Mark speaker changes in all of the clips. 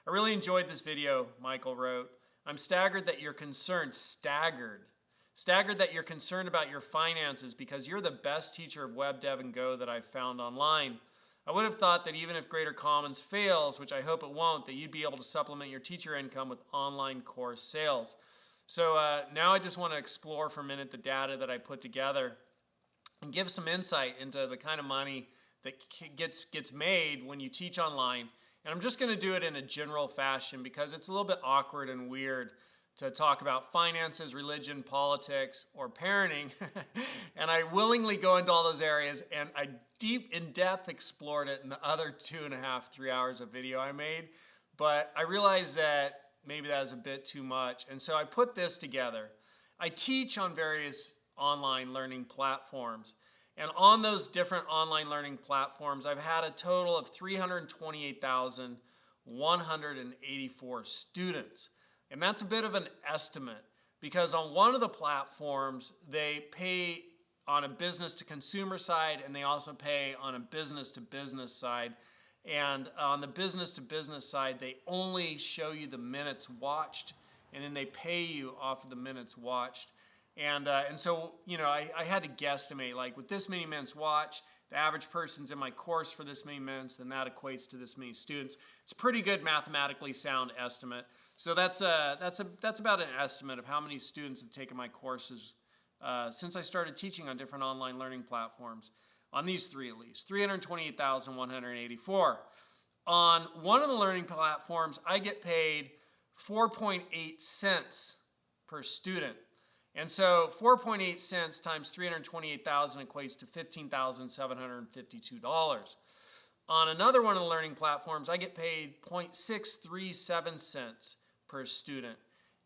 Speaker 1: I really enjoyed this video, Michael wrote. I'm staggered that you're concerned, staggered that you're concerned about your finances because you're the best teacher of web dev and Go that I've found online. I would have thought that even if Greater Commons fails, which I hope it won't, that you'd be able to supplement your teacher income with online course sales. So now I just want to explore for a minute the data that I put together and give some insight into the kind of money that gets made when you teach online. And I'm just going to do it in a general fashion because it's a little bit awkward and weird to talk about finances, religion, politics, or parenting. And I willingly go into all those areas, and I in-depth explored it in the other 2.5, 3 hours of video I made. But I realized that maybe that was a bit too much. And so I put this together. I teach on various online learning platforms. And on those different online learning platforms, I've had a total of 328,184 students. And that's a bit of an estimate because on one of the platforms, they pay on a business to consumer side and they also pay on a business to business side. And on the business to business side, they only show you the minutes watched and then they pay you off of the minutes watched. And so, you know, I had to guesstimate, like with this many minutes watched, the average person's in my course for this many minutes, then that equates to this many students. It's a pretty good mathematically sound estimate. So that's about an estimate of how many students have taken my courses since I started teaching on different online learning platforms. On these three at least, 328,184. On one of the learning platforms, I get paid 4.8 cents per student. And so 4.8 cents times 328,000 equates to $15,752. On another one of the learning platforms, I get paid 0.637 cents per student.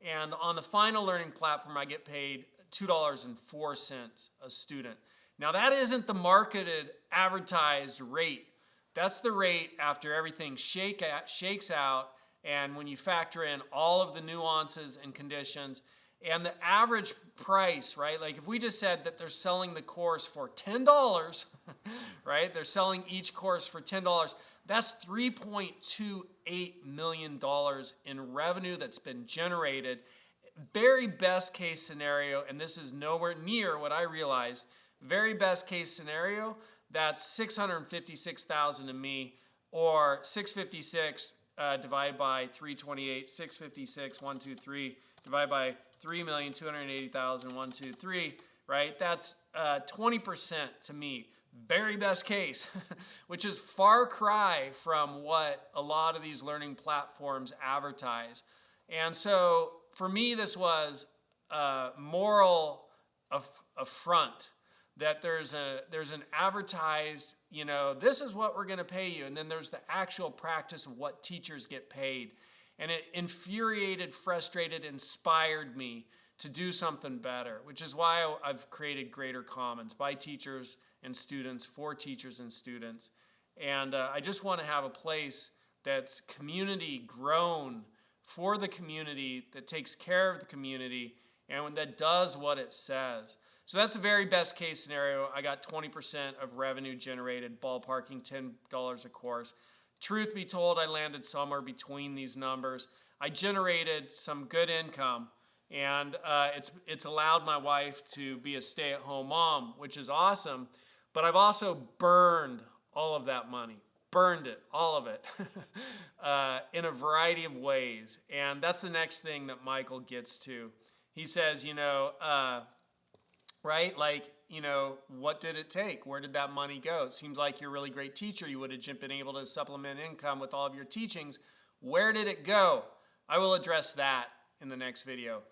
Speaker 1: And on the final learning platform, I get paid $2.04 a student. Now that isn't the marketed advertised rate. That's the rate after everything shakes out and when you factor in all of the nuances and conditions and the average price, right? Like if we just said that they're selling the course for $10, right? They're selling each course for $10. That's $3.28 million in revenue that's been generated. Very best case scenario, and this is nowhere near what I realized, very best case scenario, that's $656,000 to me, or 656 divided by 328, 656, 123, divided by 3,280,000, 123, right? That's 20% to me, very best case, which is far cry from what a lot of these learning platforms advertise. And so for me, this was a moral affront that there's an advertised, you know, this is what we're going to pay you. And then there's the actual practice of what teachers get paid. And it infuriated, frustrated, inspired me to do something better, which is why I've created Greater Commons by teachers and students, for teachers and students. And I just want to have a place that's community grown for the community, that takes care of the community, and that does what it says. So that's the very best case scenario. I got 20% of revenue generated, ballparking $10 a course. Truth be told, I landed somewhere between these numbers. I generated some good income, and it's allowed my wife to be a stay-at-home mom, which is awesome. But I've also burned all of that money. Burned it, all of it, in a variety of ways. And that's the next thing that Michael gets to. He says, you know, right, like, you know, what did it take? Where did that money go? It seems like you're a really great teacher. You would have been able to supplement income with all of your teachings. Where did it go? I will address that in the next video.